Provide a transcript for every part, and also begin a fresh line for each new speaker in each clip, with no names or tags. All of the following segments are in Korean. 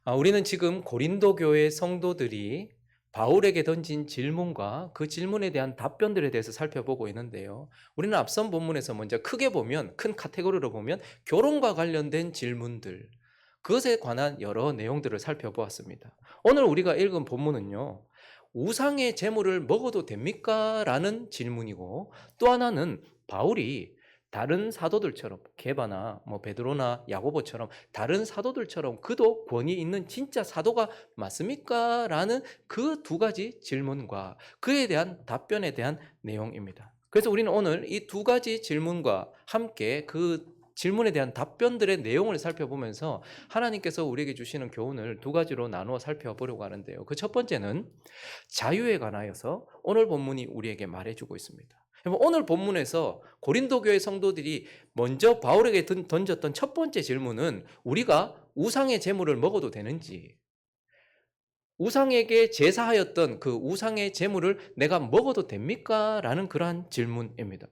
우리는 지금 고린도 교회 성도들이 바울에게 던진 질문과 그 질문에 대한 답변들에 대해서 살펴보고 있는데요. 우리는 앞선 본문에서 먼저 크게 보면, 큰 카테고리로 보면 결혼과 관련된 질문들, 그것에 관한 여러 내용들을 살펴보았습니다. 오늘 우리가 읽은 본문은요, 우상의 제물을 먹어도 됩니까? 라는 질문이고, 또 하나는 바울이 다른 사도들처럼 게바나 베드로나 야고보처럼 다른 사도들처럼 그도 권위 있는 진짜 사도가 맞습니까? 라는 그 두 가지 질문과 그에 대한 답변에 대한 내용입니다. 그래서 우리는 오늘 이 두 가지 질문과 함께 그 질문에 대한 답변들의 내용을 살펴보면서 하나님께서 우리에게 주시는 교훈을 두 가지로 나누어 살펴보려고 하는데요. 그 첫 번째는 자유에 관하여서 오늘 본문이 우리에게 말해주고 있습니다. 오늘 본문에서 고린도 교회 성도들이 먼저 바울에게 던졌던 첫 번째 질문은 우리가 우상의 제물을 먹어도 되는지, 우상에게 제사하였던 그 우상의 제물을 내가 먹어도 됩니까? 라는 그러한 질문입니다.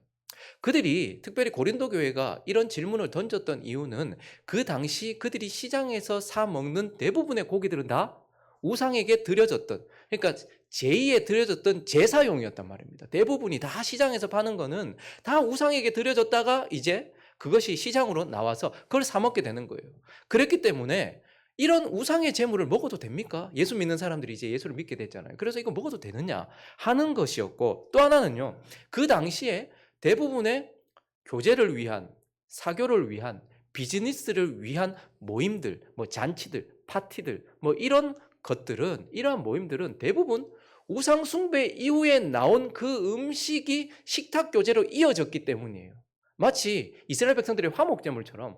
그들이 특별히 고린도 교회가 이런 질문을 던졌던 이유는 그 당시 그들이 시장에서 사 먹는 대부분의 고기들은 다 우상에게 드려졌던, 그러니까 제2에 드려졌던 제사용이었단 말입니다. 대부분이 다 시장에서 파는 거는 다 우상에게 드려졌다가 이제 그것이 시장으로 나와서 그걸 사 먹게 되는 거예요. 그랬기 때문에 이런 우상의 제물을 먹어도 됩니까? 예수 믿는 사람들이 이제 예수를 믿게 됐잖아요. 그래서 이거 먹어도 되느냐 하는 것이었고, 또 하나는요, 그 당시에 대부분의 교제를 위한, 사교를 위한, 비즈니스를 위한 모임들, 잔치들, 파티들, 이런 것들은, 이러한 모임들은 대부분 우상 숭배 이후에 나온 그 음식이 식탁 교제로 이어졌기 때문이에요. 마치 이스라엘 백성들의 화목제물처럼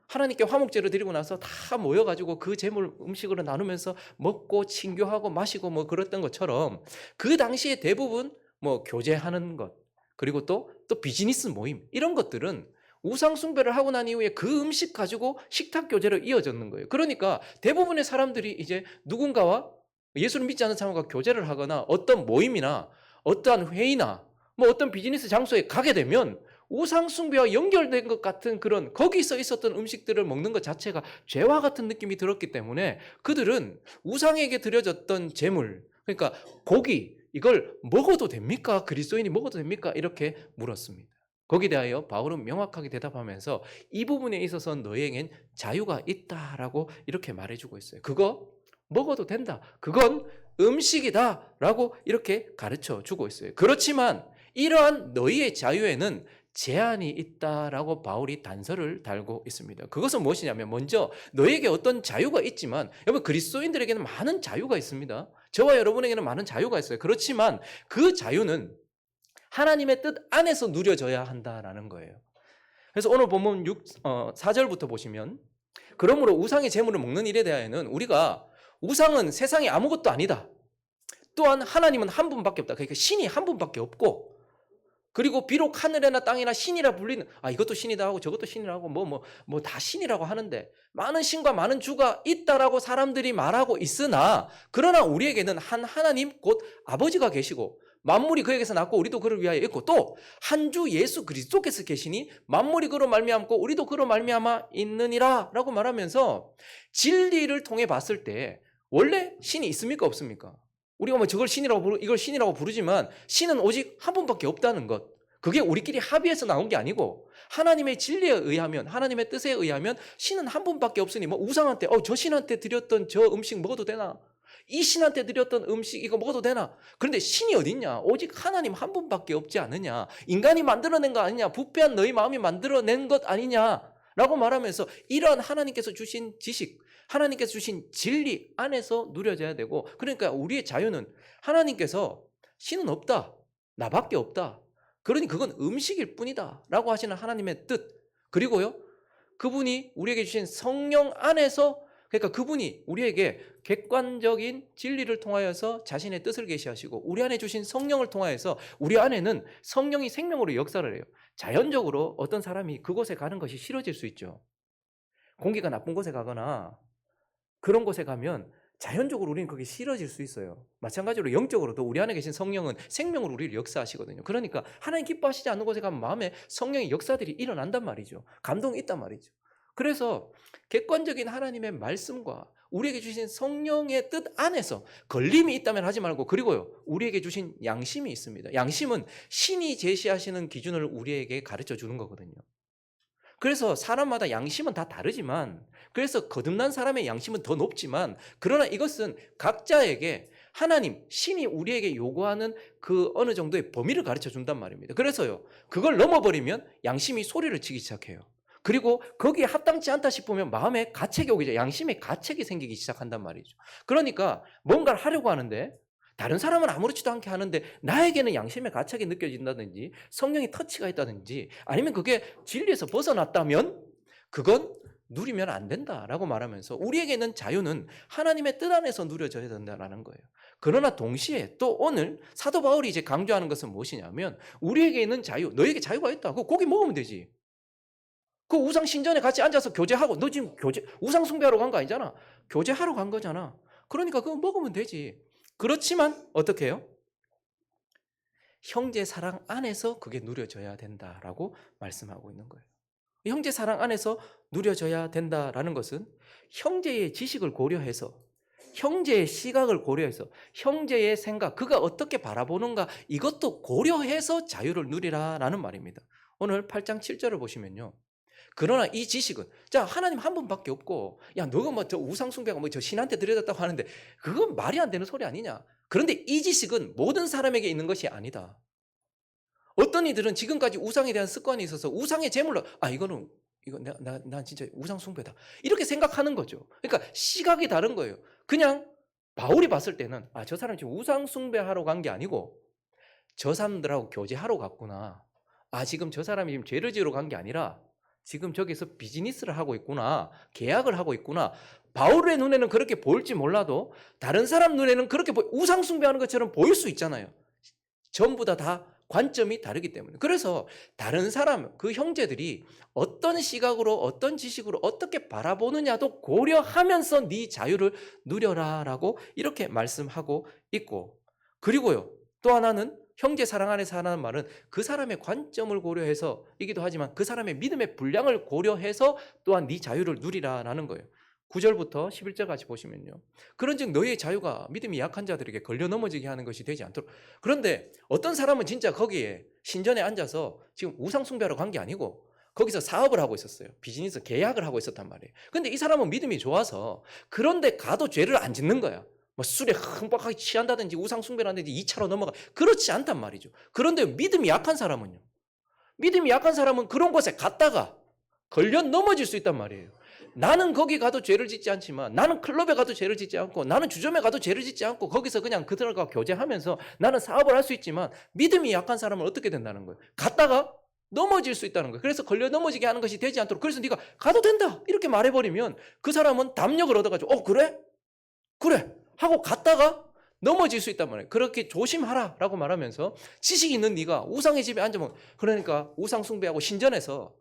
하나님께 화목제를 드리고 나서 다 모여가지고 그 제물 음식으로 나누면서 먹고 친교하고 마시고 그랬던 것처럼 그 당시에 대부분 교제하는 것, 그리고 또 비즈니스 모임, 이런 것들은 우상 숭배를 하고 난 이후에 그 음식 가지고 식탁 교제로 이어졌는 거예요. 그러니까 대부분의 사람들이 이제 누군가와 예수를 믿지 않는 사람과 교제를 하거나 어떤 모임이나 어떠한 회의나 어떤 비즈니스 장소에 가게 되면 우상 숭배와 연결된 것 같은 그런 거기서 있었던 음식들을 먹는 것 자체가 죄와 같은 느낌이 들었기 때문에 그들은 우상에게 드려졌던 제물, 그러니까 고기, 이걸 먹어도 됩니까? 그리스도인이 먹어도 됩니까? 이렇게 물었습니다. 거기에 대하여 바울은 명확하게 대답하면서 이 부분에 있어서 너에겐 자유가 있다라고 이렇게 말해주고 있어요. 그거 먹어도 된다. 그건 음식이다 라고 이렇게 가르쳐 주고 있어요. 그렇지만 이러한 너희의 자유에는 제한이 있다라고 바울이 단서를 달고 있습니다. 그것은 무엇이냐면, 먼저 너에게 어떤 자유가 있지만, 여러분 그리스도인들에게는 많은 자유가 있습니다. 저와 여러분에게는 많은 자유가 있어요. 그렇지만 그 자유는 하나님의 뜻 안에서 누려져야 한다라는 거예요. 그래서 오늘 본문 4절부터 보시면, 그러므로 우상의 제물을 먹는 일에 대하여는 우리가 우상은 세상에 아무것도 아니다. 또한 하나님은 한 분밖에 없다. 그러니까 신이 한 분밖에 없고, 그리고 비록 하늘이나 땅이나 신이라 불리는, 이것도 신이다 하고 저것도 신이라 하고 다 신이라고 하는데 많은 신과 많은 주가 있다라고 사람들이 말하고 있으나, 그러나 우리에게는 한 하나님 곧 아버지가 계시고 만물이 그에게서 났고 우리도 그를 위하여 있고, 또 한 주 예수 그리스도께서 계시니 만물이 그로 말미암고 우리도 그로 말미암아 있느니라 라고 말하면서, 진리를 통해 봤을 때 원래 신이 있습니까 없습니까? 우리가 저걸 신이라고 이걸 신이라고 부르지만 신은 오직 한 분밖에 없다는 것. 그게 우리끼리 합의해서 나온 게 아니고 하나님의 진리에 의하면, 하나님의 뜻에 의하면 신은 한 분밖에 없으니 우상한테 저 신한테 드렸던 저 음식 먹어도 되나? 이 신한테 드렸던 음식 이거 먹어도 되나? 그런데 신이 어딨냐? 오직 하나님 한 분밖에 없지 않느냐? 인간이 만들어낸 거 아니냐? 부패한 너희 마음이 만들어낸 것 아니냐? 라고 말하면서 이러한 하나님께서 주신 지식, 하나님께서 주신 진리 안에서 누려져야 되고, 그러니까 우리의 자유는 하나님께서 신은 없다, 나밖에 없다, 그러니 그건 음식일 뿐이다 라고 하시는 하나님의 뜻, 그리고요 그분이 우리에게 주신 성령 안에서, 그러니까 그분이 우리에게 객관적인 진리를 통하여서 자신의 뜻을 계시하시고 우리 안에 주신 성령을 통하여서 우리 안에는 성령이 생명으로 역사를 해요. 자연적으로 어떤 사람이 그곳에 가는 것이 싫어질 수 있죠. 공기가 나쁜 곳에 가거나 그런 곳에 가면 자연적으로 우리는 그게 싫어질 수 있어요. 마찬가지로 영적으로도 우리 안에 계신 성령은 생명으로 우리를 역사하시거든요. 그러니까 하나님 기뻐하시지 않는 곳에 가면 마음에 성령의 역사들이 일어난단 말이죠. 감동이 있단 말이죠. 그래서 객관적인 하나님의 말씀과 우리에게 주신 성령의 뜻 안에서 걸림이 있다면 하지 말고, 그리고요, 우리에게 주신 양심이 있습니다. 양심은 신이 제시하시는 기준을 우리에게 가르쳐 주는 거거든요. 그래서 사람마다 양심은 다 다르지만, 그래서 거듭난 사람의 양심은 더 높지만, 그러나 이것은 각자에게 하나님, 신이 우리에게 요구하는 그 어느 정도의 범위를 가르쳐 준단 말입니다. 그래서요, 그걸 넘어버리면 양심이 소리를 치기 시작해요. 그리고 거기에 합당치 않다 싶으면 마음에 가책이 오기, 양심에 가책이 생기기 시작한단 말이죠. 그러니까 뭔가를 하려고 하는데 다른 사람은 아무렇지도 않게 하는데 나에게는 양심의 가책이 느껴진다든지 성령의 터치가 있다든지 아니면 그게 진리에서 벗어났다면 그건 누리면 안 된다라고 말하면서 우리에게 있는 자유는 하나님의 뜻 안에서 누려져야 된다라는 거예요. 그러나 동시에 또 오늘 사도 바울이 이제 강조하는 것은 무엇이냐면 우리에게 있는 자유, 너에게 자유가 있다. 그거 고기 먹으면 되지. 그 우상 신전에 같이 앉아서 교제하고, 너 지금 우상 숭배하러 간 거 아니잖아. 교제하러 간 거잖아. 그러니까 그거 먹으면 되지. 그렇지만 어떻게 해요? 형제 사랑 안에서 그게 누려져야 된다라고 말씀하고 있는 거예요. 형제 사랑 안에서 누려져야 된다라는 것은 형제의 지식을 고려해서, 형제의 시각을 고려해서, 형제의 생각, 그가 어떻게 바라보는가 이것도 고려해서 자유를 누리라라는 말입니다. 오늘 8장 7절을 보시면요, 그러나 이 지식은, 자, 하나님 한 분밖에 없고, 야, 너가 뭐 저 우상숭배가 뭐 저 신한테 드려졌다고 하는데 그건 말이 안 되는 소리 아니냐. 그런데 이 지식은 모든 사람에게 있는 것이 아니다. 어떤 이들은 지금까지 우상에 대한 습관이 있어서 우상의 제물로, 이거 난 진짜 우상숭배다, 이렇게 생각하는 거죠. 그러니까 시각이 다른 거예요. 그냥 바울이 봤을 때는 저 사람이 지금 우상숭배하러 간 게 아니고 저 사람들하고 교제하러 갔구나. 지금 저 사람이 지금 죄를 지으러 간 게 아니라 지금 저기서 비즈니스를 하고 있구나, 계약을 하고 있구나. 바울의 눈에는 그렇게 보일지 몰라도 다른 사람 눈에는 그렇게 우상 숭배하는 것처럼 보일 수 있잖아요. 전부 다 관점이 다르기 때문에. 그래서 다른 사람, 그 형제들이 어떤 시각으로 어떤 지식으로 어떻게 바라보느냐도 고려하면서 네 자유를 누려라라고 이렇게 말씀하고 있고, 그리고요, 또 하나는 형제 사랑 안에서 하는 말은 그 사람의 관점을 고려해서이기도 하지만 그 사람의 믿음의 분량을 고려해서 또한 네 자유를 누리라라는 거예요. 9절부터 11절 같이 보시면요, 그런즉 너희의 자유가 믿음이 약한 자들에게 걸려 넘어지게 하는 것이 되지 않도록. 그런데 어떤 사람은 진짜 거기에 신전에 앉아서 지금 우상 숭배하러 간 게 아니고 거기서 사업을 하고 있었어요. 비즈니스 계약을 하고 있었단 말이에요. 근데 이 사람은 믿음이 좋아서 그런데 가도 죄를 안 짓는 거야. 뭐 술에 흥박하게 취한다든지 우상 숭배를 한다든지 2차로 넘어가, 그렇지 않단 말이죠. 그런데 믿음이 약한 사람은 그런 곳에 갔다가 걸려 넘어질 수 있단 말이에요. 나는 거기 가도 죄를 짓지 않지만, 나는 클럽에 가도 죄를 짓지 않고, 나는 주점에 가도 죄를 짓지 않고, 거기서 그냥 그들과 교제하면서 나는 사업을 할 수 있지만, 믿음이 약한 사람은 어떻게 된다는 거예요? 갔다가 넘어질 수 있다는 거예요. 그래서 걸려 넘어지게 하는 것이 되지 않도록, 그래서 네가 가도 된다 이렇게 말해버리면 그 사람은 담력을 얻어가지고 그래 하고 갔다가 넘어질 수 있단 말이에요. 그렇게 조심하라라고 말하면서 지식이 있는 네가 우상의 집에 앉으면, 그러니까 우상 숭배하고 신전에서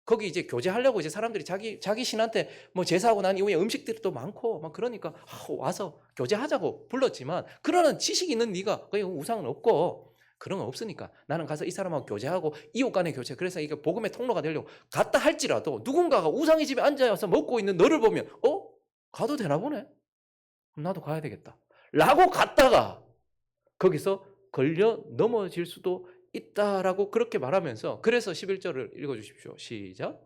거기 이제 교제하려고 이제 사람들이 자기 신한테 뭐 제사하고 난 이후에 음식들이 또 많고 막 그러니까 와서 교제하자고 불렀지만, 그러는 지식 있는 네가 거기 우상은 없고 그런 거 없으니까 나는 가서 이 사람하고 교제하고 이웃 간의 교제, 그래서 이게 복음의 통로가 되려고 갔다 할지라도 누군가가 우상의 집에 앉아서 먹고 있는 너를 보면 가도 되나 보네, 그럼 나도 가야 되겠다 라고 갔다가 거기서 걸려 넘어질 수도 있다라고 그렇게 말하면서, 그래서 11절을 읽어주십시오. 시작.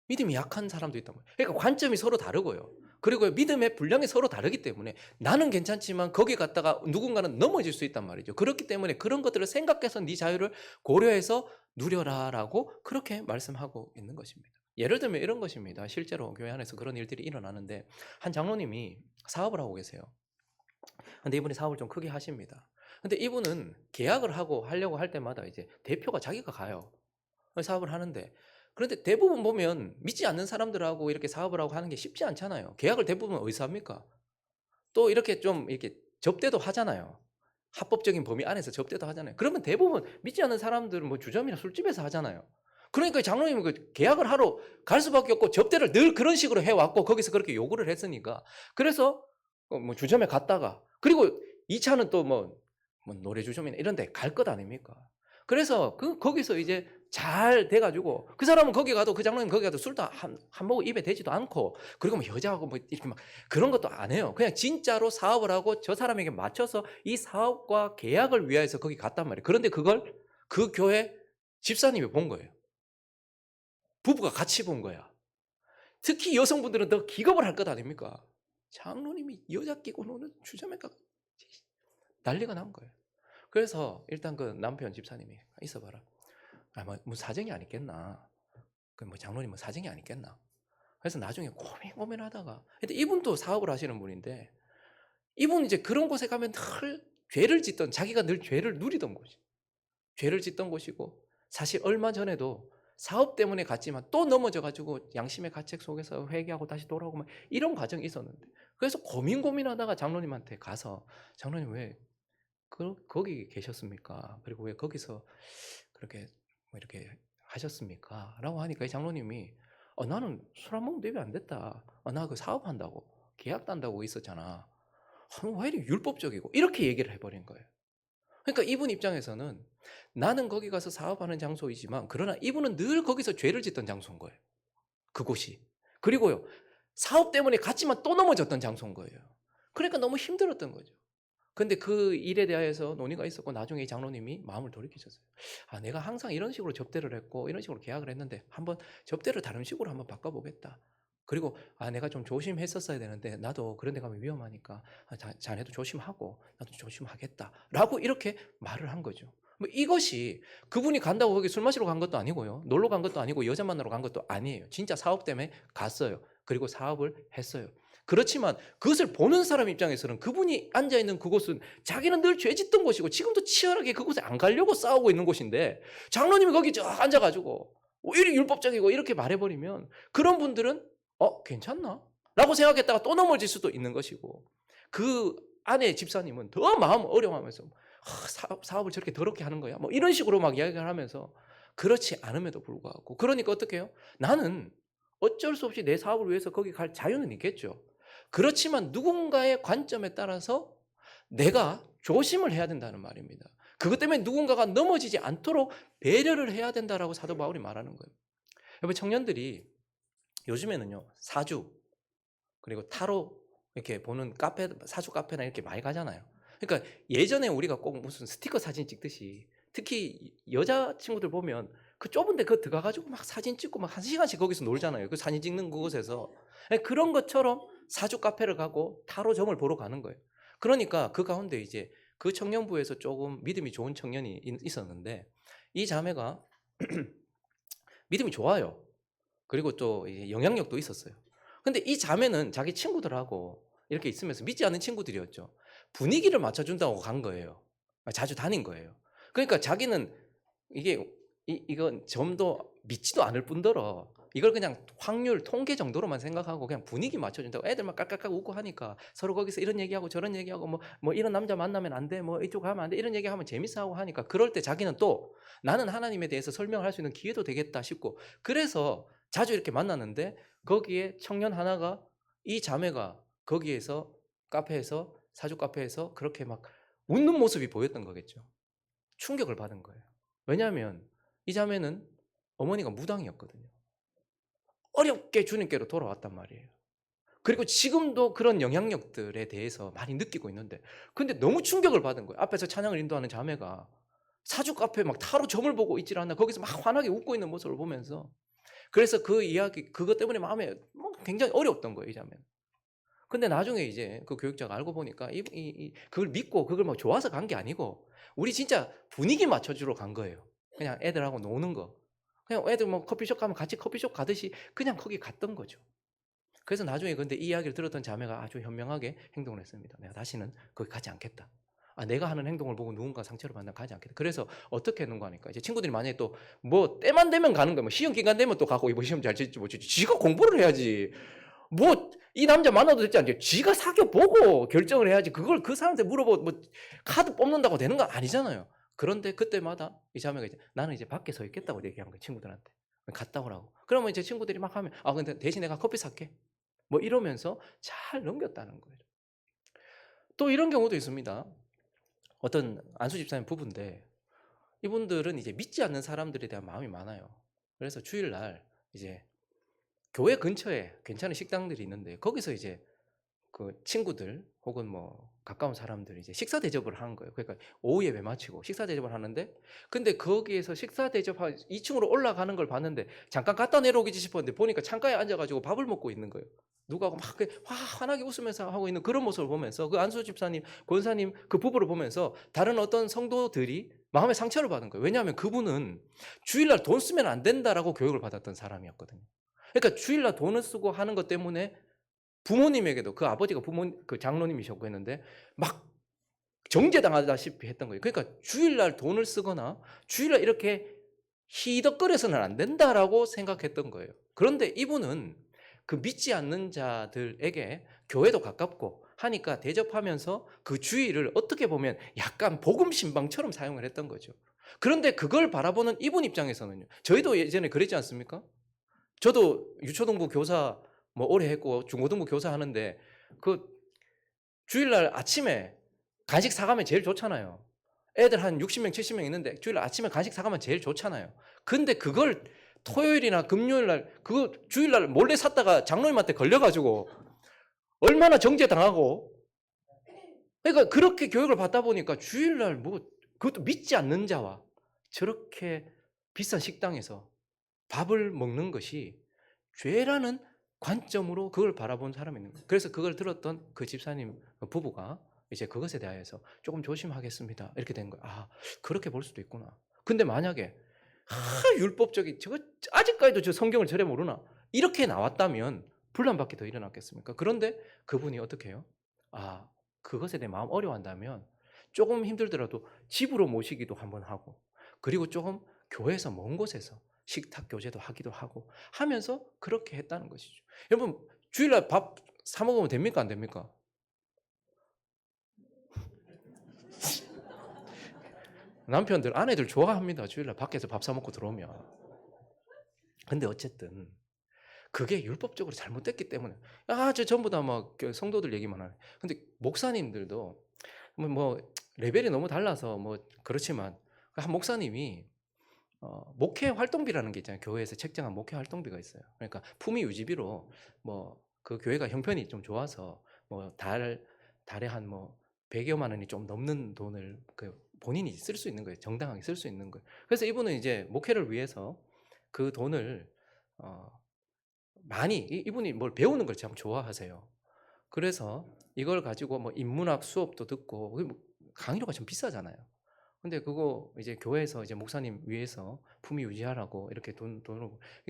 믿음이 약한 사람도 있단 말이에요. 그러니까 관점이 서로 다르고요. 그리고 믿음의 분량이 서로 다르기 때문에 나는 괜찮지만 거기 갔다가 누군가는 넘어질 수 있단 말이죠. 그렇기 때문에 그런 것들을 생각해서 네 자유를 고려해서 누려라라고 그렇게 말씀하고 있는 것입니다. 예를 들면 이런 것입니다. 실제로 교회 안에서 그런 일들이 일어나는데, 한 장로님이 사업을 하고 계세요. 근데 이분이 사업을 좀 크게 하십니다. 근데 이분은 계약을 하려고 할 때마다 이제 대표가 자기가 가요. 사업을 하는데, 그런데 대부분 보면 믿지 않는 사람들하고 이렇게 사업을 하고 하는 게 쉽지 않잖아요. 계약을 대부분 어디서 합니까? 또 이렇게 좀 이렇게 접대도 하잖아요. 합법적인 범위 안에서 접대도 하잖아요. 그러면 대부분 믿지 않는 사람들은 뭐 주점이나 술집에서 하잖아요. 그러니까 장로님은 그 계약을 하러 갈 수밖에 없고 접대를 늘 그런 식으로 해왔고 거기서 그렇게 요구를 했으니까, 그래서 뭐 주점에 갔다가, 그리고 2차는 또 뭐 노래 주점이나 이런 데 갈 것 아닙니까? 그래서 거기서 이제 잘 돼 가지고 그 사람은 거기 가도 그 장로님 거기 가도 술도 한 모금 입에 대지도 않고 그리고 뭐 여자하고 뭐 이렇게 막 그런 것도 안 해요. 그냥 진짜로 사업을 하고 저 사람에게 맞춰서 이 사업과 계약을 위해서 거기 갔단 말이에요. 그런데 그걸 그 교회 집사님이 본 거예요. 부부가 같이 본 거야. 특히 여성분들은 더 기겁을 할 것 아닙니까? 장로님이 여자 끼고 노는 주점에가 난리가 난 거예요. 그래서 일단 그 남편 집사님이 있어봐라. 아, 뭐 사정이 아니겠나. 그 뭐 장로님 뭐 사정이 아니겠나. 그래서 나중에 고민하다가, 근데 이분도 사업을 하시는 분인데, 이분은 이제 그런 곳에 가면 늘 죄를 짓던, 자기가 늘 죄를 누리던 곳이, 죄를 짓던 곳이고, 사실 얼마 전에도 사업 때문에 갔지만 또 넘어져가지고 양심의 가책 속에서 회개하고 다시 돌아오고 막 이런 과정이 있었는데, 그래서 고민하다가 장로님한테 가서, 장로님 왜 거기 계셨습니까? 그리고 왜 거기서 그렇게 뭐 이렇게 하셨습니까? 라고 하니까 이 장로님이 나는 술 한 모금 대비 안 됐다. 나 그 사업한다고 계약 단다고 있었잖아. 왜 이렇게 율법적이고 이렇게 얘기를 해버린 거예요. 그러니까 이분 입장에서는 나는 거기 가서 사업하는 장소이지만 그러나 이분은 늘 거기서 죄를 짓던 장소인 거예요. 그곳이. 그리고요, 사업 때문에 갔지만 또 넘어졌던 장소인 거예요. 그러니까 너무 힘들었던 거죠. 근데 그 일에 대해서 논의가 있었고 나중에 이 장로님이 마음을 돌이키셨어요. 아, 내가 항상 이런 식으로 접대를 했고 이런 식으로 계약을 했는데 한번 접대를 다른 식으로 한번 바꿔보겠다. 그리고 내가 좀 조심했었어야 되는데 나도 그런 데 가면 위험하니까 자네도 조심하고 나도 조심하겠다라고 이렇게 말을 한 거죠. 뭐 이것이 그분이 간다고 거기 술 마시러 간 것도 아니고요. 놀러 간 것도 아니고 여자 만나러 간 것도 아니에요. 진짜 사업 때문에 갔어요. 그리고 사업을 했어요. 그렇지만 그것을 보는 사람 입장에서는 그분이 앉아있는 그곳은 자기는 늘 죄짓던 곳이고 지금도 치열하게 그곳에 안 가려고 싸우고 있는 곳인데 장로님이 거기 쫙 앉아가지고 오히려 율법적이고 이렇게 말해버리면 그런 분들은 괜찮나? 라고 생각했다가 또 넘어질 수도 있는 것이고 그 아내 집사님은 더 마음 어려워하면서 사업을 저렇게 더럽게 하는 거야 뭐 이런 식으로 막 이야기를 하면서 그렇지 않음에도 불구하고 그러니까 어떻게 해요? 나는 어쩔 수 없이 내 사업을 위해서 거기 갈 자유는 있겠죠. 그렇지만 누군가의 관점에 따라서 내가 조심을 해야 된다는 말입니다. 그것 때문에 누군가가 넘어지지 않도록 배려를 해야 된다라고 사도 바울이 말하는 거예요. 여러분 청년들이 요즘에는요 사주 그리고 타로 이렇게 보는 카페 사주 카페나 이렇게 많이 가잖아요. 그러니까 예전에 우리가 꼭 무슨 스티커 사진 찍듯이 특히 여자 친구들 보면 그 좁은데 그거 들어가가지고 막 사진 찍고 막 1시간씩 거기서 놀잖아요. 그 사진 찍는 그곳에서 그런 것처럼 사주 카페를 가고 타로점을 보러 가는 거예요. 그러니까 그 가운데 이제 그 청년부에서 조금 믿음이 좋은 청년이 있었는데 이 자매가 믿음이 좋아요. 그리고 또 영향력도 있었어요. 근데 이 자매는 자기 친구들하고 이렇게 있으면서 믿지 않는 친구들이었죠. 분위기를 맞춰준다고 간 거예요. 자주 다닌 거예요. 그러니까 자기는 이건 점도 믿지도 않을 뿐더러 이걸 그냥 확률, 통계 정도로만 생각하고 그냥 분위기 맞춰준다고 애들 막 깔깔깔 웃고 하니까 서로 거기서 이런 얘기하고 저런 얘기하고 뭐 이런 남자 만나면 안 돼, 뭐 이쪽 가면 안 돼 이런 얘기하면 재밌어하고 하니까 그럴 때 자기는 또 나는 하나님에 대해서 설명을 할 수 있는 기회도 되겠다 싶고 그래서 자주 이렇게 만났는데 거기에 청년 하나가 이 자매가 거기에서 카페에서 사주 카페에서 그렇게 막 웃는 모습이 보였던 거겠죠. 충격을 받은 거예요. 왜냐하면 이 자매는 어머니가 무당이었거든요. 어렵게 주님께로 돌아왔단 말이에요. 그리고 지금도 그런 영향력들에 대해서 많이 느끼고 있는데 근데 너무 충격을 받은 거예요. 앞에서 찬양을 인도하는 자매가 사주 카페 막 타로 점을 보고 있질 않나 거기서 막 환하게 웃고 있는 모습을 보면서 그래서 그 이야기 그것 때문에 마음에 굉장히 어려웠던 거예요, 이 자매는. 근데 나중에 이제 그 교육자가 알고 보니까 그걸 믿고 그걸 막 좋아서 간 게 아니고 우리 진짜 분위기 맞춰주러 간 거예요. 그냥 애들하고 노는 거. 그냥 애들 뭐 커피숍 가면 같이 커피숍 가듯이 그냥 거기 갔던 거죠. 그래서 나중에 근데 이 이야기를 들었던 자매가 아주 현명하게 행동을 했습니다. 내가 다시는 거기 가지 않겠다. 내가 하는 행동을 보고 누군가 상처를 받나 가지 않겠다. 그래서 어떻게 했는가 하니까 이제 친구들이 만약에 또 뭐 때만 되면 가는 거야. 뭐 시험 기간 되면 또 가고 이번 시험 잘 칠지 못 칠지 지가 공부를 해야지. 뭐 이 남자 만나도 됐지 않죠. 지가 사귀어 보고 결정을 해야지. 그걸 그 사람한테 물어보고 뭐 카드 뽑는다고 되는 거 아니잖아요. 그런데 그때마다 이 자매가 이제 나는 이제 밖에 서 있겠다고 얘기한 거예요. 친구들한테. 갔다 오라고. 그러면 이제 친구들이 막 하면 근데 대신 내가 커피 살게. 뭐 이러면서 잘 넘겼다는 거예요. 또 이런 경우도 있습니다. 어떤 안수 집사님 부부인데 이분들은 이제 믿지 않는 사람들에 대한 마음이 많아요. 그래서 주일날 이제 교회 근처에 괜찮은 식당들이 있는데 거기서 이제 그 친구들 혹은 뭐 가까운 사람들이 이제 식사 대접을 하는 거예요. 그러니까 오후 예배 마치고 식사 대접을 하는데 근데 거기에서 식사 대접하 2층으로 올라가는 걸 봤는데 잠깐 갖다 내려오기 싶었는데 보니까 창가에 앉아 가지고 밥을 먹고 있는 거예요. 누가 막 환하게 웃으면서 하고 있는 그런 모습을 보면서 그 안수 집사님, 권사님 그 부부를 보면서 다른 어떤 성도들이 마음의 상처를 받은 거예요. 왜냐하면 그분은 주일날 돈 쓰면 안 된다라고 교육을 받았던 사람이었거든요. 그러니까 주일날 돈을 쓰고 하는 것 때문에 부모님에게도 그 아버지가 그 장로님이셨고 했는데 막 정죄당하다시피 했던 거예요. 그러니까 주일날 돈을 쓰거나 주일날 이렇게 희덕거려서는 안 된다라고 생각했던 거예요. 그런데 이분은 그 믿지 않는 자들에게 교회도 가깝고 하니까 대접하면서 그 주일을 어떻게 보면 약간 복음 신방처럼 사용을 했던 거죠. 그런데 그걸 바라보는 이분 입장에서는요. 저희도 예전에 그랬지 않습니까? 저도 유초등부 교사 뭐 오래 했고 중고등부 교사 하는데 그 주일날 아침에 간식 사가면 제일 좋잖아요. 애들 한 60명, 70명 있는데 주일날 아침에 간식 사가면 제일 좋잖아요. 근데 그걸 토요일이나 금요일날 그거 주일날 몰래 샀다가 장로님한테 걸려가지고 얼마나 정죄당하고 그러니까 그렇게 교육을 받다 보니까 주일날 뭐 그것도 믿지 않는 자와 저렇게 비싼 식당에서 밥을 먹는 것이 죄라는 관점으로 그걸 바라본 사람이 있는 거예요. 그래서 그걸 들었던 그 집사님 부부가 이제 그것에 대해서 조금 조심하겠습니다. 이렇게 된 거예요. 아, 그렇게 볼 수도 있구나. 근데 만약에 율법적인 저거 아직까지도 저 성경을 저래 모르나 이렇게 나왔다면 분란밖에 더 일어났겠습니까? 그런데 그분이 어떻게 해요? 아, 그것에 대해 마음 어려워한다면 조금 힘들더라도 집으로 모시기도 한번 하고 그리고 조금 교회에서 먼 곳에서 식탁 교제도 하기도 하고 하면서 그렇게 했다는 것이죠. 여러분 주일날 밥 사 먹으면 됩니까? 안 됩니까? 남편들 아내들 좋아합니다. 주일날 밖에서 밥 사 먹고 들어오면. 근데 어쨌든 그게 율법적으로 잘못됐기 때문에 저 전부 다 막 성도들 얘기만 하네. 근데 목사님들도 뭐 레벨이 너무 달라서 뭐 그렇지만 한 목사님이 목회 활동비라는 게 있잖아요. 교회에서 책정한 목회 활동비가 있어요. 그러니까 품위 유지비로 뭐 그 교회가 형편이 좀 좋아서 뭐 달에 한 뭐 100여만 원이 좀 넘는 돈을 그 본인이 쓸 수 있는 거예요. 정당하게 쓸 수 있는 거예요. 그래서 이분은 이제 목회를 위해서 그 돈을 어 많이 이분이 뭘 배우는 걸 참 좋아하세요. 그래서 이걸 가지고 뭐 인문학 수업도 듣고 뭐 강의료가 좀 비싸잖아요. 근데 그거 이제 교회에서 이제 목사님 위해서 품위 유지하라고 이렇게 돈을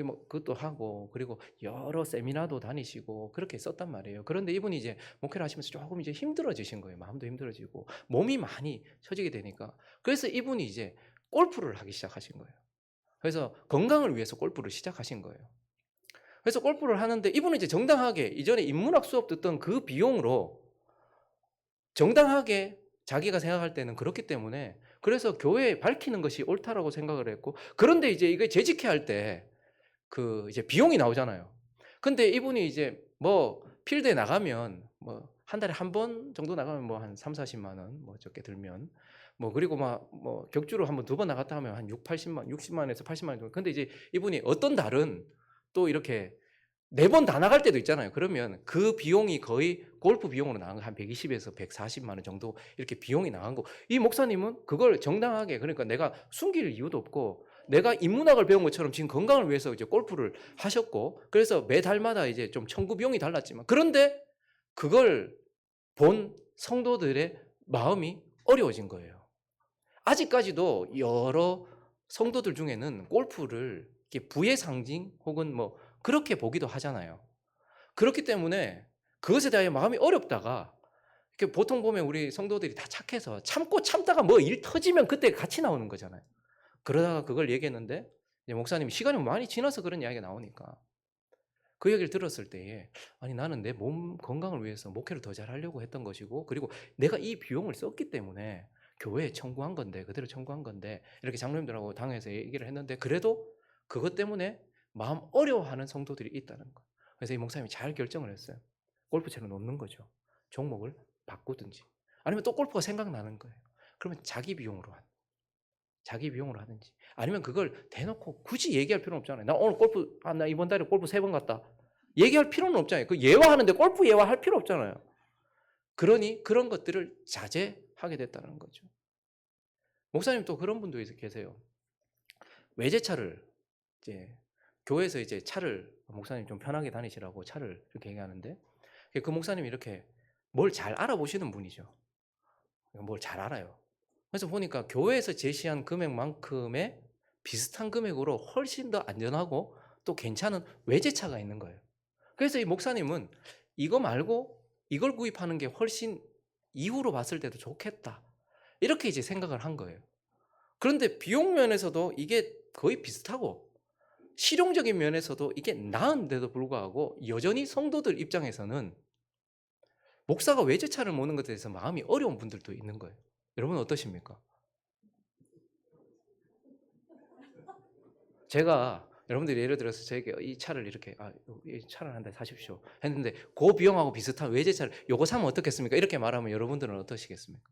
뭐 그것도 하고 그리고 여러 세미나도 다니시고 그렇게 썼단 말이에요. 그런데 이분이 이제 목회를 하시면서 조금 이제 힘들어지신 거예요. 마음도 힘들어지고 몸이 많이 처지게 되니까. 그래서 이분이 이제 골프를 하기 시작하신 거예요. 그래서 건강을 위해서 골프를 시작하신 거예요. 그래서 골프를 하는데 이분은 이제 정당하게 이전에 인문학 수업 듣던 그 비용으로 정당하게 자기가 생각할 때는 그렇기 때문에 그래서 교회에 밝히는 것이 옳다라고 생각을 했고 그런데 이제 이게 재직해 할 때 그 이제 비용이 나오잖아요. 근데 이분이 이제 뭐 필드에 나가면 뭐 한 달에 한 번 정도 나가면 뭐 한 3-40만 원 뭐 적게 들면 뭐 그리고 막 뭐 격주로 한번 두 번 나갔다 하면 한 6-80만 60만 원에서 80만 원 정도. 근데 이제 이분이 어떤 달은 또 이렇게 4번 다 나갈 때도 있잖아요. 그러면 그 비용이 거의 골프 비용으로 나간 거 한 120에서 140만 원 정도 이렇게 비용이 나간 거. 이 목사님은 그걸 정당하게 그러니까 내가 숨길 이유도 없고 내가 인문학을 배운 것처럼 지금 건강을 위해서 이제 골프를 하셨고 그래서 매달마다 이제 좀 청구 비용이 달랐지만 그런데 그걸 본 성도들의 마음이 어려워진 거예요. 아직까지도 여러 성도들 중에는 골프를 이렇게 부의 상징 혹은 뭐 그렇게 보기도 하잖아요. 그렇기 때문에 그것에 대해 마음이 어렵다가 이렇게 보통 보면 우리 성도들이 다 착해서 참고 참다가 뭐 일 터지면 그때 같이 나오는 거잖아요. 그러다가 그걸 얘기했는데 이제 목사님이 시간이 많이 지나서 그런 이야기가 나오니까 그 얘기를 들었을 때에 아니 나는 내 몸 건강을 위해서 목회를 더 잘하려고 했던 것이고 그리고 내가 이 비용을 썼기 때문에 교회에 청구한 건데 그대로 청구한 건데 이렇게 장로님들하고 당에서 얘기를 했는데 그래도 그것 때문에 마음 어려워하는 성도들이 있다는 거. 그래서 이 목사님이 잘 결정을 했어요. 골프채를 놓는 거죠. 종목을 바꾸든지 아니면 또 골프가 생각나는 거예요. 그러면 자기 비용으로 한 자기 비용으로 하든지 아니면 그걸 대놓고 굳이 얘기할 필요는 없잖아요. 나 오늘 골프 나 이번 달에 골프 3번 갔다. 얘기할 필요는 없잖아요. 그 예화하는데 골프 예화할 필요 없잖아요. 그러니 그런 것들을 자제하게 됐다는 거죠. 목사님 또 그런 분도 계세요. 외제차를 이제 교회에서 이제 차를 목사님 좀 편하게 다니시라고 차를 이렇게 얘기하는데 그 목사님이 이렇게 뭘 잘 알아보시는 분이죠. 뭘 잘 알아요. 그래서 보니까 교회에서 제시한 금액만큼의 비슷한 금액으로 훨씬 더 안전하고 또 괜찮은 외제차가 있는 거예요. 그래서 이 목사님은 이거 말고 이걸 구입하는 게 훨씬 이후로 봤을 때도 좋겠다. 이렇게 이제 생각을 한 거예요. 그런데 비용 면에서도 이게 거의 비슷하고 실용적인 면에서도 이게 나은데도 불구하고 여전히 성도들 입장에서는 목사가 외제차를 모는 것에 대해서 마음이 어려운 분들도 있는 거예요. 여러분 어떠십니까? 제가 여러분들이 예를 들어서 저에게 이 차를 이렇게 이 차를 한 대 사십시오 했는데 그 비용하고 비슷한 외제차를 요거 사면 어떻겠습니까? 이렇게 말하면 여러분들은 어떠시겠습니까?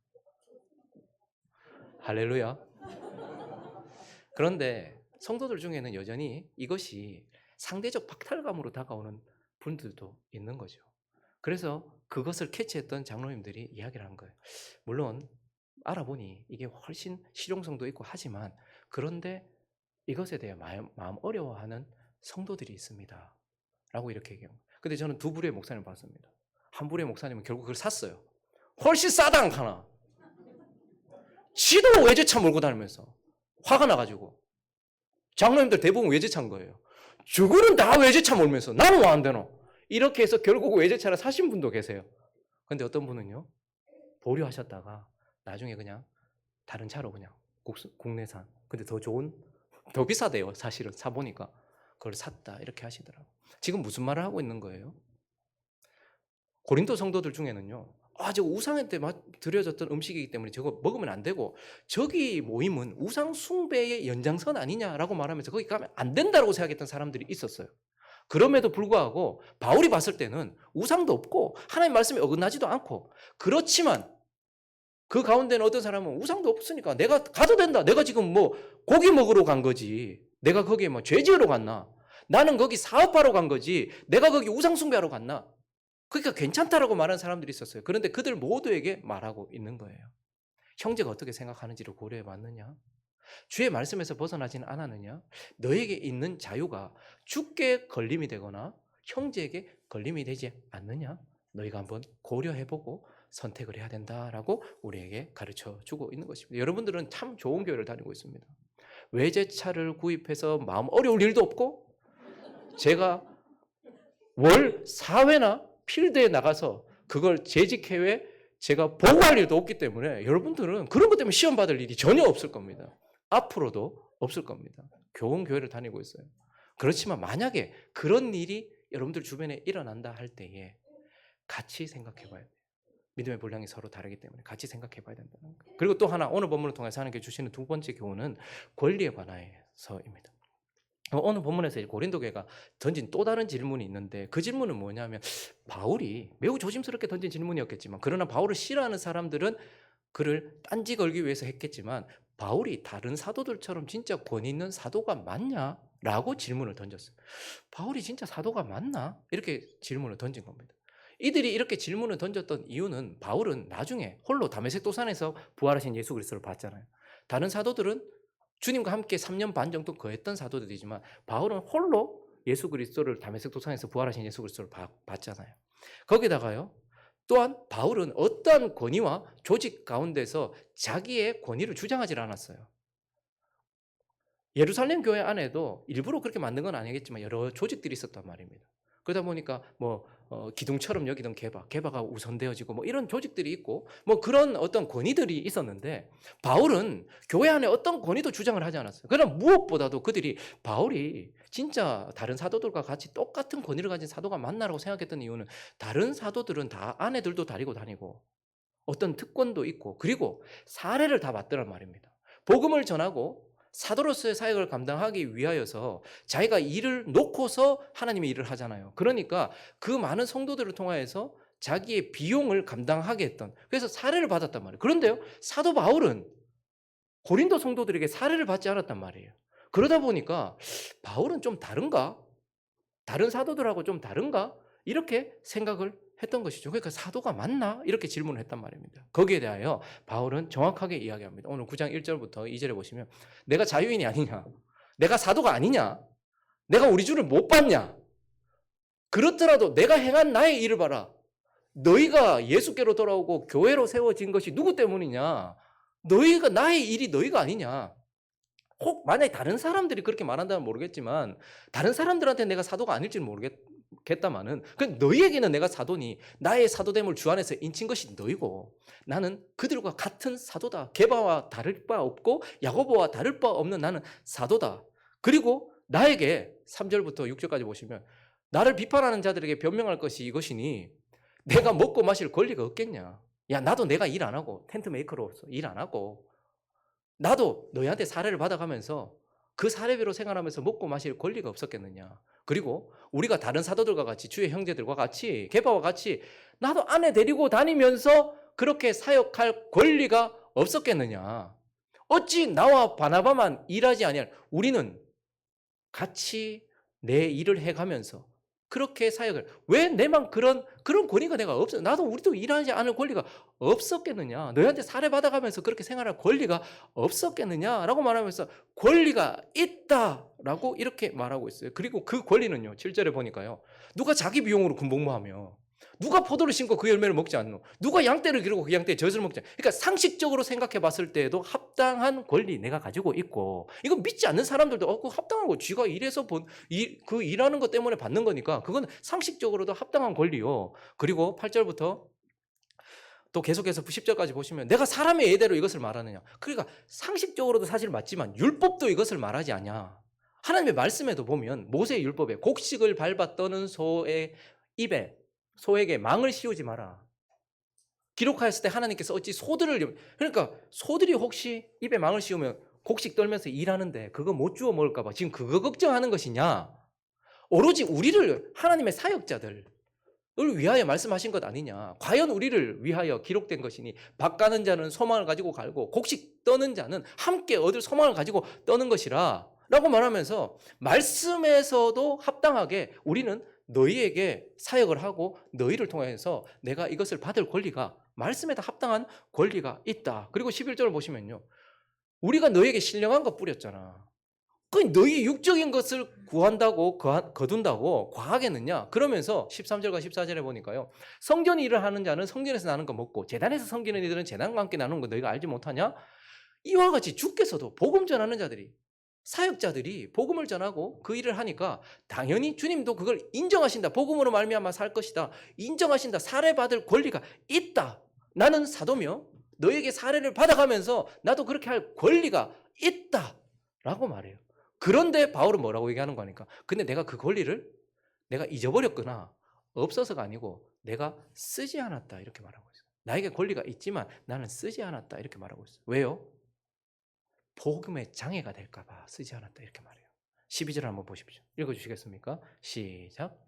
할렐루야. 그런데 성도들 중에는 여전히 이것이 상대적 박탈감으로 다가오는 분들도 있는 거죠. 그래서 그것을 캐치했던 장로님들이 이야기를 한 거예요. 물론 알아보니 이게 훨씬 실용성도 있고 하지만 그런데 이것에 대해 마음 어려워하는 성도들이 있습니다. 라고 이렇게 얘기해요. 근데 저는 두 부류의 목사님을 봤습니다. 한 부류의 목사님은 결국 그걸 샀어요. 훨씬 싸다 않카나. 지도 외제차 몰고 다니면서 화가 나가지고 장로님들 대부분 외제차인 거예요. 저거는 다 외제차 몰면서 나는 왜 안 되노? 이렇게 해서 결국 외제차를 사신 분도 계세요. 근데 어떤 분은요, 보류하셨다가 나중에 그냥 다른 차로 그냥 국내산. 근데 더 좋은, 더 비싸대요. 사실은 사보니까. 그걸 샀다. 이렇게 하시더라고요. 지금 무슨 말을 하고 있는 거예요? 고린도 성도들 중에는요, 저 우상한테 드려졌던 음식이기 때문에 저거 먹으면 안 되고 저기 모임은 우상 숭배의 연장선 아니냐라고 말하면서 거기 가면 안 된다고 생각했던 사람들이 있었어요. 그럼에도 불구하고 바울이 봤을 때는 우상도 없고 하나님 말씀에 어긋나지도 않고 그렇지만 그 가운데는 어떤 사람은 우상도 없으니까 내가 가도 된다. 내가 지금 뭐 고기 먹으러 간 거지. 내가 거기에 뭐 죄 지으러 갔나? 나는 거기 사업하러 간 거지. 내가 거기 우상 숭배하러 갔나? 그러니까 괜찮다라고 말하는 사람들이 있었어요. 그런데 그들 모두에게 말하고 있는 거예요. 형제가 어떻게 생각하는지를 고려해 봤느냐? 주의 말씀에서 벗어나지는 않았느냐? 너에게 있는 자유가 주께 걸림이 되거나 형제에게 걸림이 되지 않느냐? 너희가 한번 고려해보고 선택을 해야 된다라고 우리에게 가르쳐 주고 있는 것입니다. 여러분들은 참 좋은 교회를 다니고 있습니다. 외제차를 구입해서 마음 어려울 일도 없고 제가 월 4회나 필드에 나가서 그걸 재직해외 제가 보고할 일도 없기 때문에 여러분들은 그런 것 때문에 시험 받을 일이 전혀 없을 겁니다. 앞으로도 없을 겁니다. 좋은 교회를 다니고 있어요. 그렇지만 만약에 그런 일이 여러분들 주변에 일어난다 할 때에 같이 생각해 봐야 돼요. 믿음의 분량이 서로 다르기 때문에 같이 생각해 봐야 된다는 거예요. 그리고 또 하나 오늘 본문을 통해서 하나님께 주시는 두 번째 교훈은 권리에 관해서입니다. 오늘 본문에서 고린도 교회가 던진 또 다른 질문이 있는데 그 질문은 뭐냐면 바울이 매우 조심스럽게 던진 질문이었겠지만 그러나 바울을 싫어하는 사람들은 그를 딴지 걸기 위해서 했겠지만 바울이 다른 사도들처럼 진짜 권위 있는 사도가 맞냐? 라고 질문을 던졌어요. 바울이 진짜 사도가 맞나? 이렇게 질문을 던진 겁니다. 이들이 이렇게 질문을 던졌던 이유는 바울은 나중에 홀로 다메섹 도산에서 부활하신 예수 그리스도를 봤잖아요. 다른 사도들은 주님과 함께 3년 반 정도 거했던 사도들이지만 바울은 홀로 예수 그리스도를 다메섹 도상에서 부활하신 예수 그리스도를 봤잖아요. 거기다가요. 또한 바울은 어떠한 권위와 조직 가운데서 자기의 권위를 주장하지 않았어요. 예루살렘 교회 안에도 일부러 그렇게 만든 건 아니겠지만 여러 조직들이 있었단 말입니다. 그러다 보니까 기둥처럼 여기던 게바가 우선되어지고 이런 조직들이 있고 그런 어떤 권위들이 있었는데 바울은 교회 안에 어떤 권위도 주장을 하지 않았어요. 그러나 무엇보다도 그들이 바울이 진짜 다른 사도들과 같이 똑같은 권위를 가진 사도가 맞나라고 생각했던 이유는 다른 사도들은 다 아내들도 데리고 다니고 어떤 특권도 있고 그리고 사례를 다 받더란 말입니다. 복음을 전하고 사도로서의 사역을 감당하기 위하여서 자기가 일을 놓고서 하나님의 일을 하잖아요. 그러니까 그 많은 성도들을 통하여서 자기의 비용을 감당하게 했던 그래서 사례를 받았단 말이에요. 그런데요, 사도 바울은 고린도 성도들에게 사례를 받지 않았단 말이에요. 그러다 보니까 바울은 좀 다른가? 다른 사도들하고 좀 다른가? 이렇게 생각을 했던 것이죠. 그러니까 사도가 맞나? 이렇게 질문을 했단 말입니다. 거기에 대하여 바울은 정확하게 이야기합니다. 오늘 9장 1절부터 2절에 보시면 내가 자유인이 아니냐? 내가 사도가 아니냐? 내가 우리 주를 못 봤냐? 그렇더라도 내가 행한 나의 일을 봐라. 너희가 예수께로 돌아오고 교회로 세워진 것이 누구 때문이냐? 너희가 나의 일이 너희가 아니냐? 혹 만약에 다른 사람들이 그렇게 말한다면 모르겠지만 다른 사람들한테 내가 사도가 아닐지는 모르겠다마는 그 너희에게는 내가 사도니 나의 사도됨을 주 안에서 인친 것이 너희고 나는 그들과 같은 사도다. 게바와 다를 바 없고 야고보와 다를 바 없는 나는 사도다. 그리고 나에게 3절부터 6절까지 보시면 나를 비판하는 자들에게 변명할 것이 이것이니 내가 먹고 마실 권리가 없겠냐. 야 나도 내가 일 안 하고 텐트 메이커로서 일 안 하고 나도 너희한테 사례를 받아가면서 그 사례대로 생활하면서 먹고 마실 권리가 없었겠느냐. 그리고 우리가 다른 사도들과 같이 주의 형제들과 같이 게바와 같이 나도 아내 데리고 다니면서 그렇게 사역할 권리가 없었겠느냐. 어찌 나와 바나바만 일하지 아니할 우리는 같이 내 일을 해가면서 그렇게 사역을 왜 내만 그런 권리가 내가 없어? 나도 우리도 일하지 않을 권리가 없었겠느냐? 너희한테 사례 받아가면서 그렇게 생활할 권리가 없었겠느냐라고 말하면서 권리가 있다라고 이렇게 말하고 있어요. 그리고 그 권리는요. 7절에 보니까요. 누가 자기 비용으로 군복무하며 누가 포도를 심고 그 열매를 먹지 않노? 누가 양떼를 기르고 그 양떼의 젖을 먹지 않노? 그러니까 상식적으로 생각해 봤을 때에도 합당한 권리 내가 가지고 있고 이거 믿지 않는 사람들도 그거 합당하고 쥐가 일해서 그 일하는 것 때문에 받는 거니까 그건 상식적으로도 합당한 권리요. 그리고 8절부터 또 계속해서 10절까지 보시면 내가 사람의 예대로 이것을 말하느냐. 그러니까 상식적으로도 사실 맞지만 율법도 이것을 말하지 않냐. 하나님의 말씀에도 보면 모세의 율법에 곡식을 밟아 떠는 소에게 망을 씌우지 마라. 기록하였을 때 하나님께서 어찌 그러니까 소들이 혹시 입에 망을 씌우면 곡식 떨면서 일하는데 그거 못 주워 먹을까 봐 지금 그거 걱정하는 것이냐? 오로지 우리를 하나님의 사역자들을 위하여 말씀하신 것 아니냐? 과연 우리를 위하여 기록된 것이니 밭 가는 자는 소망을 가지고 갈고 곡식 떠는 자는 함께 얻을 소망을 가지고 떠는 것이라 라고 말하면서 말씀에서도 합당하게 우리는 너희에게 사역을 하고 너희를 통해서 내가 이것을 받을 권리가 말씀에다 합당한 권리가 있다. 그리고 11절을 보시면요. 우리가 너희에게 신령한 것 뿌렸잖아. 그 너희 육적인 것을 구한다고 거둔다고 과하겠느냐? 그러면서 13절과 14절에 보니까요. 성전 일을 하는 자는 성전에서 나는 거 먹고 재단에서 섬기는 이들은 재단과 함께 나누는 거 너희가 알지 못하냐? 이와 같이 주께서도 복음 전하는 자들이 사역자들이 복음을 전하고 그 일을 하니까 당연히 주님도 그걸 인정하신다. 복음으로 말미암아 살 것이다. 인정하신다. 사례받을 권리가 있다. 나는 사도며 너에게 사례를 받아가면서 나도 그렇게 할 권리가 있다. 라고 말해요. 그런데 바울은 뭐라고 얘기하는 거니까. 근데 내가 그 권리를 내가 잊어버렸거나 없어서가 아니고 내가 쓰지 않았다. 이렇게 말하고 있어요. 나에게 권리가 있지만 나는 쓰지 않았다. 이렇게 말하고 있어요. 왜요? 복음의 장애가 될까 봐 쓰지 않았다 이렇게 말해요. 12절 한번 보십시오. 읽어주시겠습니까? 시작.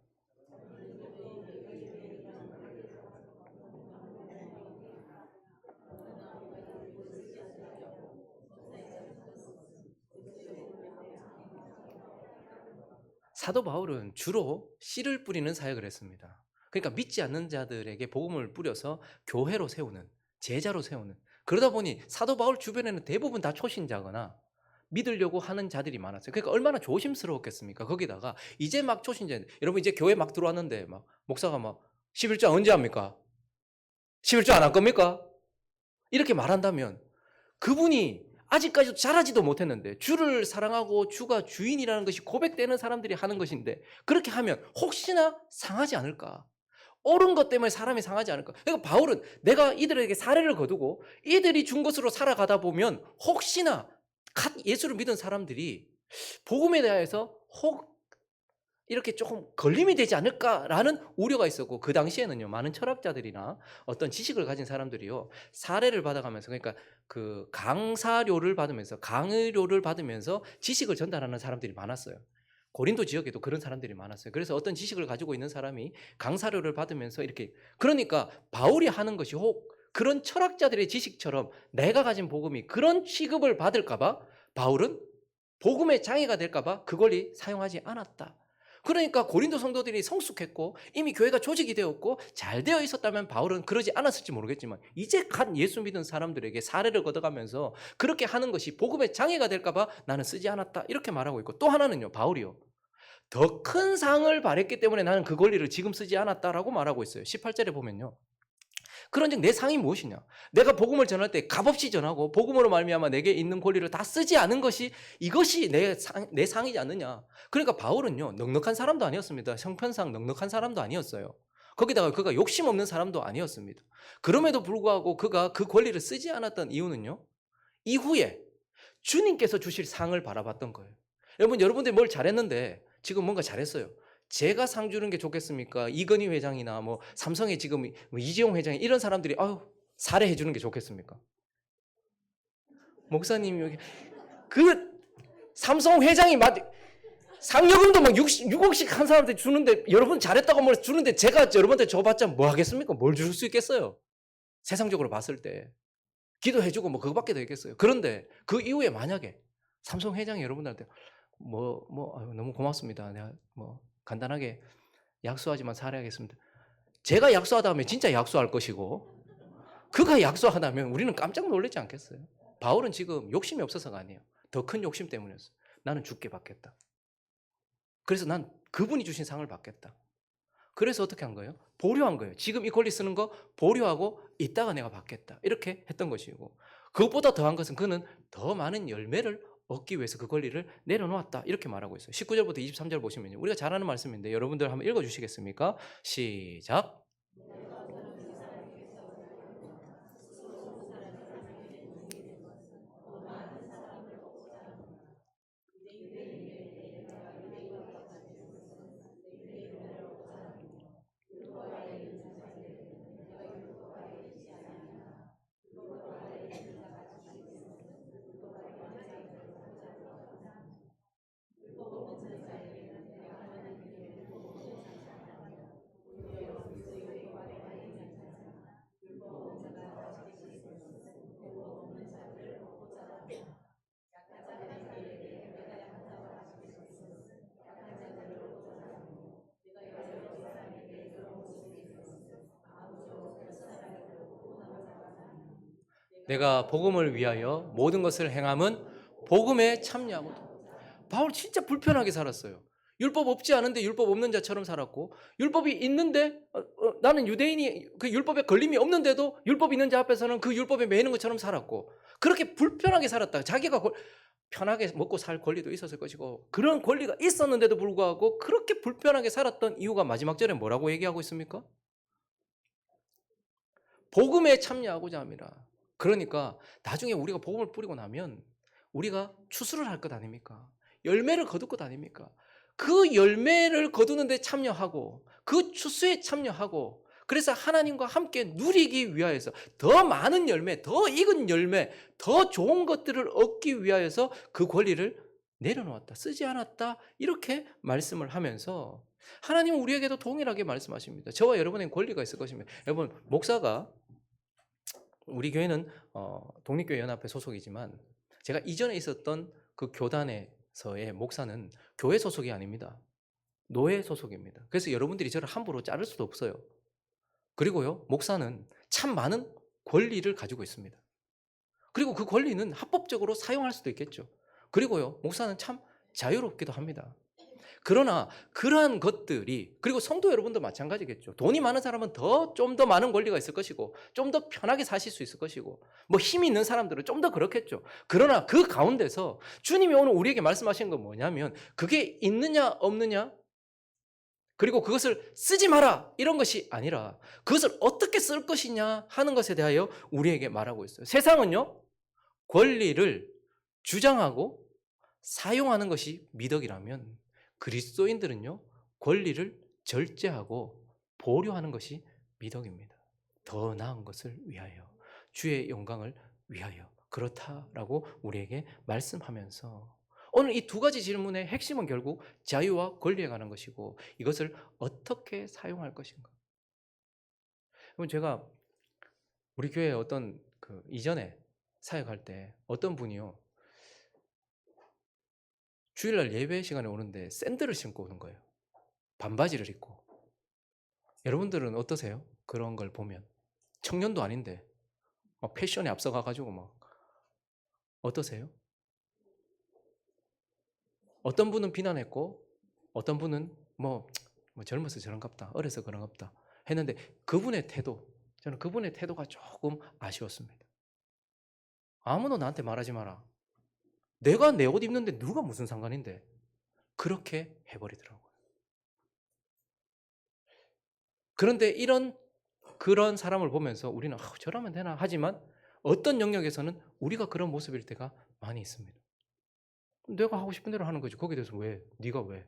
사도 바울은 주로 씨를 뿌리는 사역을 했습니다. 그러니까 믿지 않는 자들에게 복음을 뿌려서 교회로 세우는, 제자로 세우는. 그러다 보니 사도 바울 주변에는 대부분 다 초신자거나 믿으려고 하는 자들이 많았어요. 그러니까 얼마나 조심스러웠겠습니까? 거기다가 이제 막 초신자, 여러분 이제 교회 막 들어왔는데 막 목사가 막 11조 언제 합니까? 11조 안 할 겁니까? 이렇게 말한다면 그분이 아직까지도 잘하지도 못했는데 주를 사랑하고 주가 주인이라는 것이 고백되는 사람들이 하는 것인데 그렇게 하면 혹시나 상하지 않을까? 옳은 것 때문에 사람이 상하지 않을까? 그러니까 바울은 내가 이들에게 사례를 거두고 이들이 준 것으로 살아가다 보면 혹시나 예수를 믿은 사람들이 복음에 대해서 혹 이렇게 조금 걸림이 되지 않을까라는 우려가 있었고 그 당시에는요 많은 철학자들이나 어떤 지식을 가진 사람들이요 사례를 받아가면서 그러니까 그 강사료를 받으면서 지식을 전달하는 사람들이 많았어요. 고린도 지역에도 그런 사람들이 많았어요. 그래서 어떤 지식을 가지고 있는 사람이 강사료를 받으면서 이렇게 그러니까 바울이 하는 것이 혹 그런 철학자들의 지식처럼 내가 가진 복음이 그런 취급을 받을까 봐 바울은 복음의 장애가 될까 봐 그 권리 사용하지 않았다. 그러니까 고린도 성도들이 성숙했고 이미 교회가 조직이 되었고 잘 되어 있었다면 바울은 그러지 않았을지 모르겠지만 이제 갓 예수 믿은 사람들에게 사례를 걷어가면서 그렇게 하는 것이 복음의 장애가 될까 봐 나는 쓰지 않았다 이렇게 말하고 있고, 또 하나는요, 바울이요, 더 큰 상을 바랬기 때문에 나는 그 권리를 지금 쓰지 않았다라고 말하고 있어요. 18절에 보면요, 그런즉 내 상이 무엇이냐? 내가 복음을 전할 때 값없이 전하고 복음으로 말미암아 내게 있는 권리를 다 쓰지 않은 것이 이것이 내 상이지 않느냐? 그러니까 바울은요, 넉넉한 사람도 아니었습니다. 형편상 넉넉한 사람도 아니었어요. 거기다가 그가 욕심 없는 사람도 아니었습니다. 그럼에도 불구하고 그가 그 권리를 쓰지 않았던 이유는요, 이후에 주님께서 주실 상을 바라봤던 거예요. 여러분들이 뭘 잘했는데 지금 뭔가 잘했어요. 제가 상 주는 게 좋겠습니까? 이건희 회장이나 뭐 삼성의 지금 뭐 이재용 회장이 이런 사람들이 사례해 주는 게 좋겠습니까? 목사님 여기 그 삼성 회장이 상여금도 막 6억씩 한 사람한테 주는데, 여러분 잘했다고 뭘 주는데 제가 여러분한테 줘봤자 뭐 하겠습니까? 뭘 줄 수 있겠어요? 세상적으로 봤을 때 기도해주고 뭐 그거밖에 되겠어요. 그런데 그 이후에 만약에 삼성 회장이 여러분들한테 너무 고맙습니다. 내가 뭐 간단하게 약수하지만 살아야겠습니다. 제가 약수하다면 진짜 약수할 것이고, 그가 약수하다면 우리는 깜짝 놀라지 않겠어요? 바울은 지금 욕심이 없어서가 아니에요. 더 큰 욕심 때문이었어요. 나는 죽게 받겠다. 그래서 난 그분이 주신 상을 받겠다. 그래서 어떻게 한 거예요? 보류한 거예요. 지금 이 권리 쓰는 거 보류하고 이따가 내가 받겠다. 이렇게 했던 것이고, 그것보다 더한 것은 그는 더 많은 열매를 얻기 위해서 그 권리를 내려놓았다. 이렇게 말하고 있어요. 19절부터 23절 보시면요, 우리가 잘 아는 말씀인데 여러분들 한번 읽어주시겠습니까? 시작. 내가 복음을 위하여 모든 것을 행함은 복음에 참여하고. 바울 진짜 불편하게 살았어요. 율법 없지 않은데 율법 없는 자처럼 살았고, 율법이 있는데 나는 유대인이 그 율법에 걸림이 없는데도 율법 있는 자 앞에서는 그 율법에 매이는 것처럼 살았고, 그렇게 불편하게 살았다. 자기가 편하게 먹고 살 권리도 있었을 것이고 그런 권리가 있었는데도 불구하고 그렇게 불편하게 살았던 이유가 마지막 절에 뭐라고 얘기하고 있습니까? 복음에 참여하고자 합니다. 그러니까 나중에 우리가 복음을 뿌리고 나면 우리가 추수를 할 것 아닙니까? 열매를 거둘 것 아닙니까? 그 열매를 거두는데 참여하고 그 추수에 참여하고, 그래서 하나님과 함께 누리기 위하여서 더 많은 열매, 더 익은 열매, 더 좋은 것들을 얻기 위하여서 그 권리를 내려놓았다, 쓰지 않았다, 이렇게 말씀을 하면서 하나님은 우리에게도 동일하게 말씀하십니다. 저와 여러분에게 권리가 있을 것입니다. 여러분, 목사가, 우리 교회는 독립교회 연합회 소속이지만 제가 이전에 있었던 그 교단에서의 목사는 교회 소속이 아닙니다. 노예 소속입니다. 그래서 여러분들이 저를 함부로 자를 수도 없어요. 그리고요, 목사는 참 많은 권리를 가지고 있습니다. 그리고 그 권리는 합법적으로 사용할 수도 있겠죠. 그리고요, 목사는 참 자유롭기도 합니다. 그러나 그러한 것들이, 그리고 성도 여러분도 마찬가지겠죠. 돈이 많은 사람은 좀 더 많은 권리가 있을 것이고 좀 더 편하게 사실 수 있을 것이고, 뭐 힘이 있는 사람들은 좀 더 그렇겠죠. 그러나 그 가운데서 주님이 오늘 우리에게 말씀하신 건 뭐냐면, 그게 있느냐 없느냐, 그리고 그것을 쓰지 마라, 이런 것이 아니라 그것을 어떻게 쓸 것이냐 하는 것에 대하여 우리에게 말하고 있어요. 세상은요, 권리를 주장하고 사용하는 것이 미덕이라면 그리스도인들은요, 권리를 절제하고 보류하는 것이 미덕입니다. 더 나은 것을 위하여, 주의 영광을 위하여 그렇다라고 우리에게 말씀하면서, 오늘 이 두 가지 질문의 핵심은 결국 자유와 권리에 관한 것이고, 이것을 어떻게 사용할 것인가. 그럼 제가 우리 교회 어떤 이전에 사역할 때 어떤 분이요. 주일날 예배 시간에 오는데 샌들을 신고 오는 거예요. 반바지를 입고. 여러분들은 어떠세요? 그런 걸 보면. 청년도 아닌데 막 패션에 앞서가 가지고 막 어떠세요? 어떤 분은 비난했고 어떤 분은 뭐 젊어서 저런갑다. 어려서 그런갑다. 했는데 그분의 태도, 저는 그분의 태도가 조금 아쉬웠습니다. 아무도 나한테 말하지 마라. 내가 내 옷 입는데 누가 무슨 상관인데. 그렇게 해버리더라고요. 그런데 그런 사람을 보면서 우리는 저러면 되나 하지만 어떤 영역에서는 우리가 그런 모습일 때가 많이 있습니다. 내가 하고 싶은 대로 하는 거지. 거기에 대해서 왜? 네가 왜?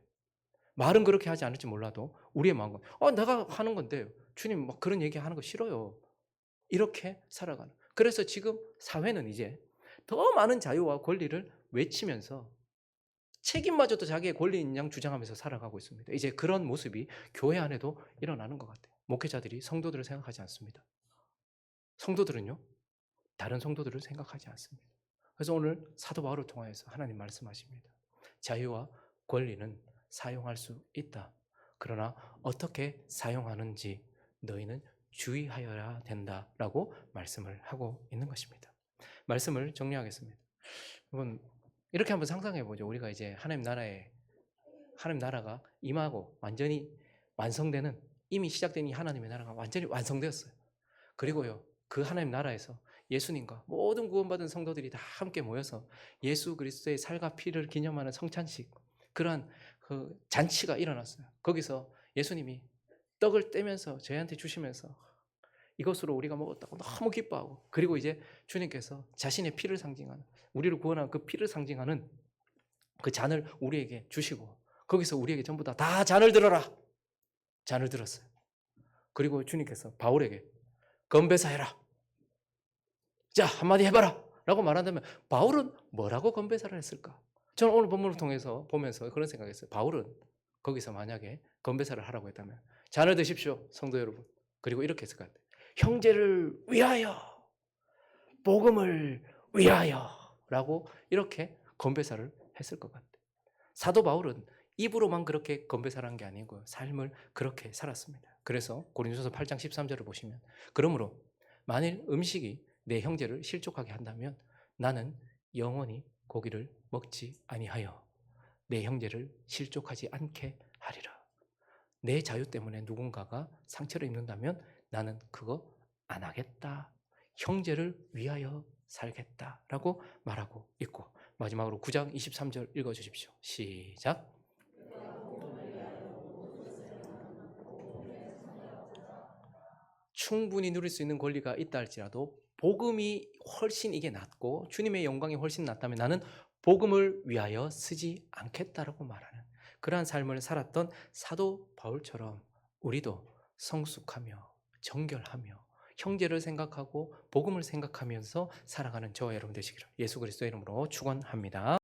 말은 그렇게 하지 않을지 몰라도 우리의 마음은 내가 하는 건데 주님 막 그런 얘기하는 거 싫어요. 이렇게 살아가는. 그래서 지금 사회는 이제 더 많은 자유와 권리를 외치면서 책임마저도 자기의 권리인 양 주장하면서 살아가고 있습니다. 이제 그런 모습이 교회 안에도 일어나는 것 같아요. 목회자들이 성도들을 생각하지 않습니다. 성도들은요, 다른 성도들을 생각하지 않습니다. 그래서 오늘 사도 바울을 통하여서 하나님 말씀하십니다. 자유와 권리는 사용할 수 있다. 그러나 어떻게 사용하는지 너희는 주의하여야 된다라고 말씀을 하고 있는 것입니다. 말씀을 정리하겠습니다. 여러분, 이렇게 한번 상상해 보죠. 우리가 이제 하나님 나라가 임하고 완전히 완성되는, 이미 시작된 이 하나님의 나라가 완전히 완성되었어요. 그리고요, 그 하나님 나라에서 예수님과 모든 구원받은 성도들이 다 함께 모여서 예수 그리스도의 살과 피를 기념하는 성찬식, 그러한 그 잔치가 일어났어요. 거기서 예수님이 떡을 떼면서 저희한테 주시면서 이것으로 우리가 먹었다고 너무 기뻐하고, 그리고 이제 주님께서 자신의 피를 상징하는, 우리를 구원한 그 피를 상징하는 그 잔을 우리에게 주시고, 거기서 우리에게 전부 다 잔을 들어라. 잔을 들었어요. 그리고 주님께서 바울에게 건배사해라. 자, 한마디 해봐라. 라고 말한다면 바울은 뭐라고 건배사를 했을까? 저는 오늘 본문을 통해서 보면서 그런 생각했어요. 바울은 거기서 만약에 건배사를 하라고 했다면 잔을 드십시오, 성도 여러분. 그리고 이렇게 했을 것 같아요. 형제를 위하여, 복음을 위하여 라고 이렇게 건배사를 했을 것 같아요. 사도 바울은 입으로만 그렇게 건배사를 한 게 아니고 삶을 그렇게 살았습니다. 그래서 고린도서 8장 13절을 보시면, 그러므로 만일 음식이 내 형제를 실족하게 한다면 나는 영원히 고기를 먹지 아니하여 내 형제를 실족하지 않게 하리라. 내 자유 때문에 누군가가 상처를 입는다면 나는 그거 안 하겠다. 형제를 위하여 살겠다라고 말하고 있고, 마지막으로 9장 23절 읽어주십시오. 시작. 충분히 누릴 수 있는 권리가 있다 할지라도 복음이 훨씬 이게 낫고 주님의 영광이 훨씬 낫다면 나는 복음을 위하여 쓰지 않겠다라고 말하는 그러한 삶을 살았던 사도 바울처럼 우리도 성숙하며 정결하며 형제를 생각하고 복음을 생각하면서 살아가는 저와 여러분 되시기를 예수 그리스도의 이름으로 축원합니다.